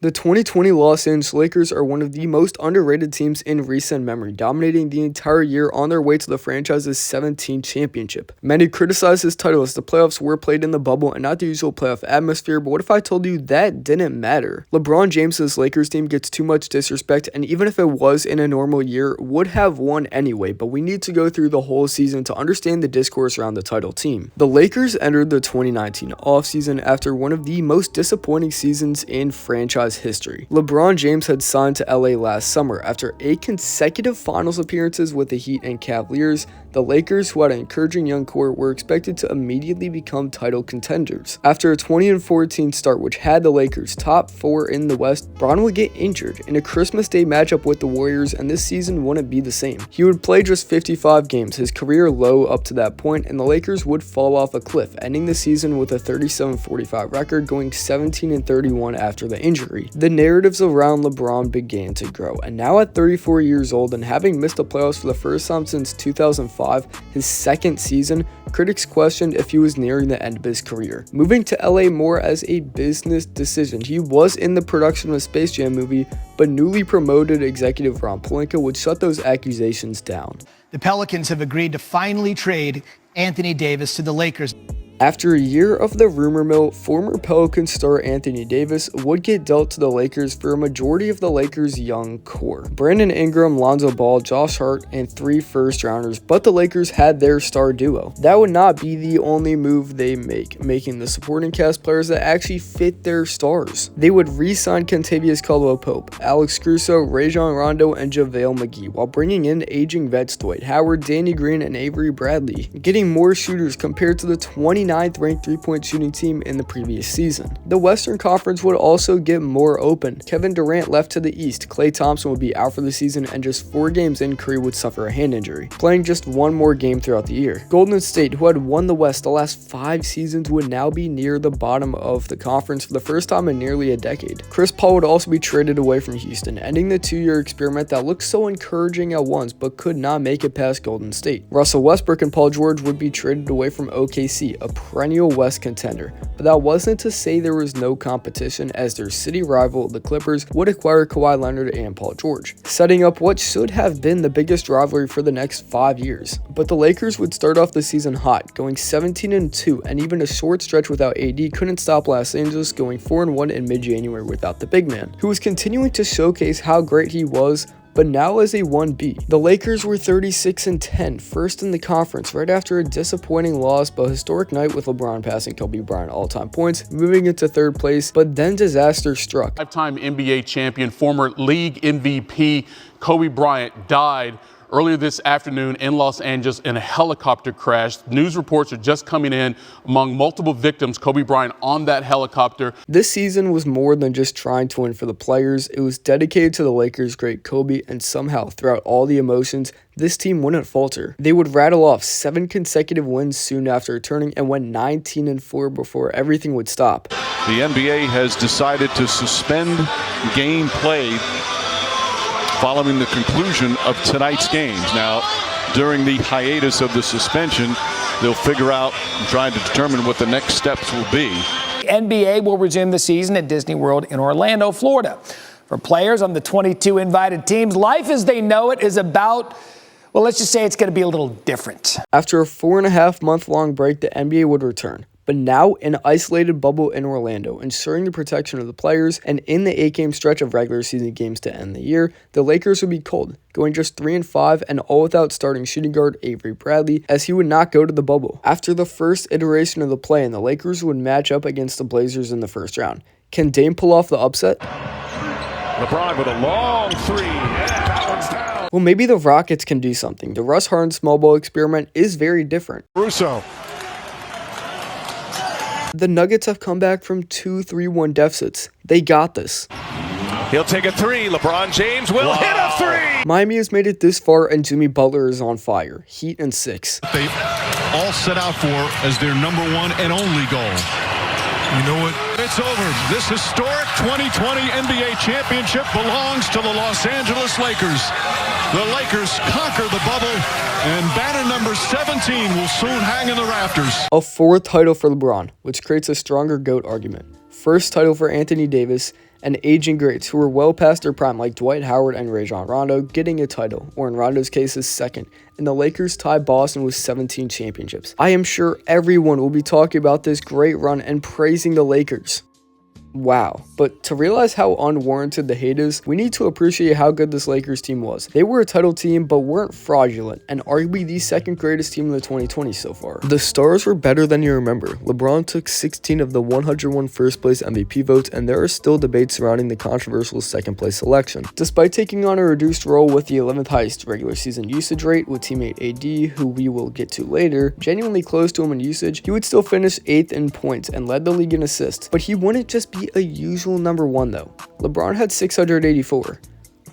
The 2020 Los Angeles Lakers are one of the most underrated teams in recent memory, dominating the entire year on their way to the franchise's 17th championship. Many criticize this title as the playoffs were played in the bubble and not the usual playoff atmosphere, but what if I told you that didn't matter? LeBron James's Lakers team gets too much disrespect, and even if it was in a normal year, would have won anyway, but we need to go through the whole season to understand the discourse around the title team. The Lakers entered the 2019 offseason after one of the most disappointing seasons in franchise history. LeBron James had signed to LA last summer after 8 consecutive finals appearances with the Heat and Cavaliers. The Lakers, who had an encouraging young core, were expected to immediately become title contenders. After a 20-14 start, which had the Lakers top 4 in the West, Bron would get injured in a Christmas Day matchup with the Warriors, and this season wouldn't be the same. He would play just 55 games, his career low up to that point, and the Lakers would fall off a cliff, ending the season with a 37-45 record, going 17-31 after the injury. The narratives around LeBron began to grow, and now at 34 years old and having missed the playoffs for the first time since 2005, his second season, critics questioned if he was nearing the end of his career. Moving to LA more as a business decision, he was in the production of a Space Jam movie, but newly promoted executive Ron Palenka would shut those accusations down. The Pelicans have agreed to finally trade Anthony Davis to the Lakers. After a year of the rumor mill, former Pelicans star Anthony Davis would get dealt to the Lakers for a majority of the Lakers' young core. Brandon Ingram, Lonzo Ball, Josh Hart, and 3 first-rounders, but the Lakers had their star duo. That would not be the only move they make, making the supporting cast players that actually fit their stars. They would re-sign Kentavious Caldwell-Pope, Alex Caruso, Rajon Rondo, and JaVale McGee, while bringing in aging vets Dwight Howard, Danny Green, and Avery Bradley, getting more shooters compared to the 29th ranked three-point shooting team in the previous season. The Western Conference would also get more open. Kevin Durant left to the East, Klay Thompson would be out for the season, and just 4 games in, Curry would suffer a hand injury, playing just 1 more game throughout the year. Golden State, who had won the West the last 5 seasons, would now be near the bottom of the conference for the first time in nearly a decade. Chris Paul would also be traded away from Houston, ending the 2-year experiment that looked so encouraging at once but could not make it past Golden State. Russell Westbrook and Paul George would be traded away from OKC, a perennial West contender, but that wasn't to say there was no competition, as their city rival, the Clippers, would acquire Kawhi Leonard and Paul George, setting up what should have been the biggest rivalry for the next 5 years. But the Lakers would start off the season hot, going 17-2, and even a short stretch without AD couldn't stop Los Angeles going 4-1 in mid-January without the big man, who was continuing to showcase how great he was, but now as a 1B. The Lakers were 36-10, first in the conference, right after a disappointing loss but historic night with LeBron passing Kobe Bryant all-time points, moving into 3rd place, but then disaster struck. 5-time NBA champion, former league MVP Kobe Bryant died earlier this afternoon in Los Angeles in a helicopter crash. News reports are just coming in among multiple victims, Kobe Bryant on that helicopter. This season was more than just trying to win for the players. It was dedicated to the Lakers' great Kobe, and somehow, throughout all the emotions, this team wouldn't falter. They would rattle off 7 consecutive wins soon after returning and went 19-4 before everything would stop. The NBA has decided to suspend game play following the conclusion of tonight's games. Now, during the hiatus of the suspension, they'll figure out and try to determine what the next steps will be. The NBA will resume the season at Disney World in Orlando, Florida. For players on the 22 invited teams, life as they know it is about, well, let's just say it's going to be a little different. After a 4.5-month-long break, the NBA would return, but now an isolated bubble in Orlando, ensuring the protection of the players, and in the 8-game stretch of regular season games to end the year, the Lakers would be cold, going just 3-5 and all without starting shooting guard Avery Bradley, as he would not go to the bubble. After the first iteration of the play-in, the Lakers would match up against the Blazers in the first round. Can Dame pull off the upset? LeBron with a long 3. That one's down. Well, maybe the Rockets can do something. The Russ Harden small ball experiment is very different. Russo. The Nuggets have come back from 2 3-1 deficits. They got this. He'll take a 3. LeBron James will hit a 3. Miami has made it this far, and Jimmy Butler is on fire. Heat in 6. They all set out for as their number 1 and only goal. You know what? It's over. This historic 2020 NBA championship belongs to the Los Angeles Lakers. The Lakers conquer the bubble, and banner number 17 will soon hang in the rafters. A 4th title for LeBron, which creates a stronger GOAT argument. First title for Anthony Davis, and aging greats who were well past their prime like Dwight Howard and Rajon Rondo getting a title, or in Rondo's case his second, and the Lakers tied Boston with 17 championships. I am sure everyone will be talking about this great run and praising the Lakers. Wow. But to realize how unwarranted the hate is, we need to appreciate how good this Lakers team was. They were a title team but weren't fraudulent, and arguably the second greatest team in the 2020s so far. The stars were better than you remember. LeBron took 16 of the 101 first place MVP votes, and there are still debates surrounding the controversial second place selection. Despite taking on a reduced role with the 11th highest regular season usage rate with teammate AD, who we will get to later, genuinely close to him in usage, he would still finish 8th in points and led the league in assists. But he wouldn't just be a usual number one though. LeBron had 684.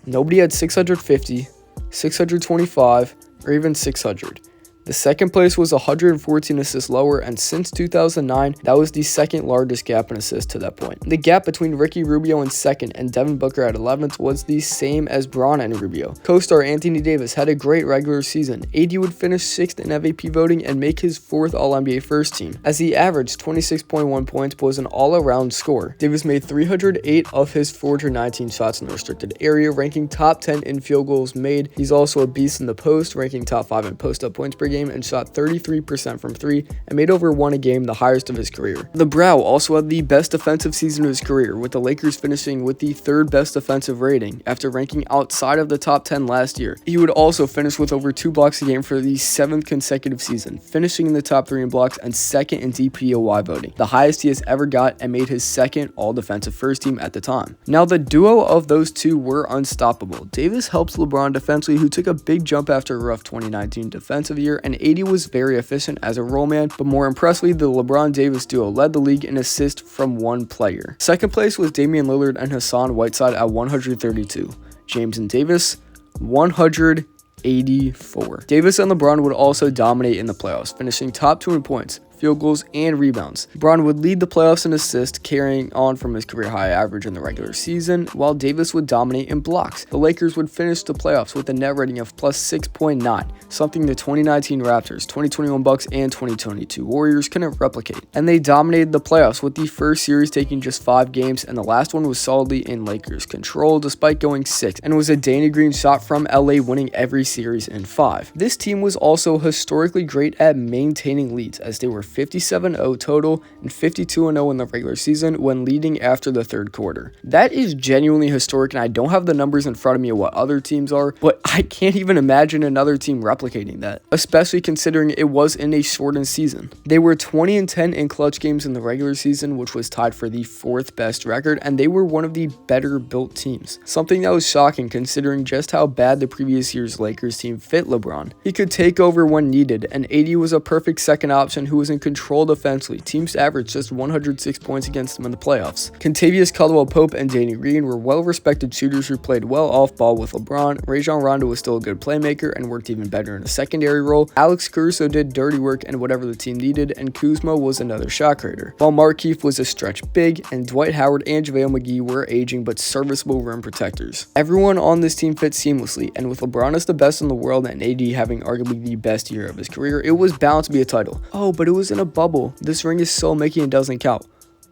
Nobody had 650, 625, or even 600. The second place was 114 assists lower, and since 2009, that was the second largest gap in assists to that point. The gap between Ricky Rubio in second and Devin Booker at 11th was the same as Bron and Rubio. Co-star Anthony Davis had a great regular season. AD would finish 6th in MVP voting and make his 4th All-NBA first team, as he averaged 26.1 points but was an all-around scorer. Davis made 308 of his 419 shots in the restricted area, ranking top 10 in field goals made. He's also a beast in the post, ranking top 5 in post-up points per game, and shot 33% from 3 and made over 1 a game, the highest of his career. The Brow also had the best defensive season of his career, with the Lakers finishing with the 3rd best defensive rating after ranking outside of the top 10 last year. He would also finish with over 2 blocks a game for the 7th consecutive season, finishing in the top 3 in blocks and 2nd in DPOY voting, the highest he has ever got, and made his 2nd all-defensive first team at the time. Now the duo of those two were unstoppable. Davis helps LeBron defensively, who took a big jump after a rough 2019 defensive year, and AD was very efficient as a roll man, but more impressively, the LeBron-Davis duo led the league in assists from one player. Second place was Damian Lillard and Hassan Whiteside at 132. James and Davis, 184. Davis and LeBron would also dominate in the playoffs, finishing top 2 in points, field goals, and rebounds. LeBron would lead the playoffs in assists, carrying on from his career high average in the regular season, while Davis would dominate in blocks. The Lakers would finish the playoffs with a net rating of plus 6.9, something the 2019 Raptors, 2021 Bucks, and 2022 Warriors couldn't replicate. And they dominated the playoffs, with the first series taking just 5 games, and the last one was solidly in Lakers' control despite going 6, and was a Danny Green shot from LA, winning every series in 5. This team was also historically great at maintaining leads, as they were 57-0 total and 52-0 in the regular season when leading after the 3rd quarter. That is genuinely historic, and I don't have the numbers in front of me of what other teams are, but I can't even imagine another team replicating that, especially considering it was in a shortened season. They were 20-10 in clutch games in the regular season, which was tied for the 4th best record, and they were one of the better built teams. Something that was shocking considering just how bad the previous year's Lakers team fit LeBron. He could take over when needed, and AD was a perfect second option who was in control defensively. Teams averaged just 106 points against them in the playoffs. Contavious Caldwell-Pope and Danny Green were well-respected shooters who played well off-ball with LeBron. Rajon Rondo was still a good playmaker and worked even better in a secondary role. Alex Caruso did dirty work and whatever the team needed, and Kuzma was another shot creator, while Markieff was a stretch big, and Dwight Howard and JaVale McGee were aging but serviceable rim protectors. Everyone on this team fit seamlessly, and with LeBron as the best in the world and AD having arguably the best year of his career, it was bound to be a title. Oh, but it was in a bubble. This ring is so Mickey and doesn't count.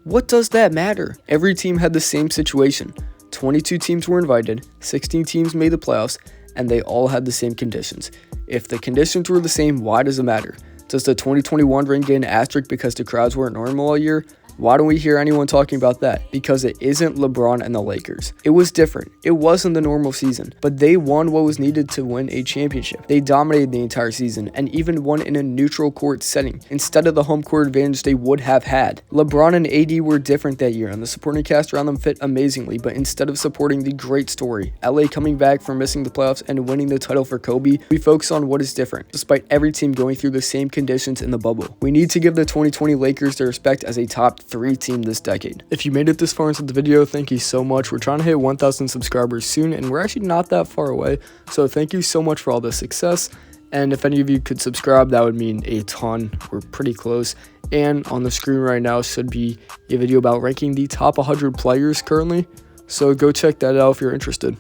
What does that matter? Every team had the same situation. 22 teams were invited, 16 teams made the playoffs, and they all had the same conditions. If the conditions were the same, why does it matter? Does the 2021 ring get an asterisk because the crowds weren't normal all year? Why don't we hear anyone talking about that? Because it isn't LeBron and the Lakers. It was different. It wasn't the normal season, but they won what was needed to win a championship. They dominated the entire season and even won in a neutral court setting instead of the home court advantage they would have had. LeBron and AD were different that year, and the supporting cast around them fit amazingly, but instead of supporting the great story, LA coming back from missing the playoffs and winning the title for Kobe, we focus on what is different, despite every team going through the same conditions in the bubble. We need to give the 2020 Lakers their respect as a top 3 team this decade. If you made it this far into the video, thank you so much. We're trying to hit 1,000 subscribers soon, and we're actually not that far away, so thank you so much for all the success. And if any of you could subscribe, that would mean a ton. We're pretty close. And on the screen right now should be a video about ranking the top 100 players currently, so go check that out if you're interested.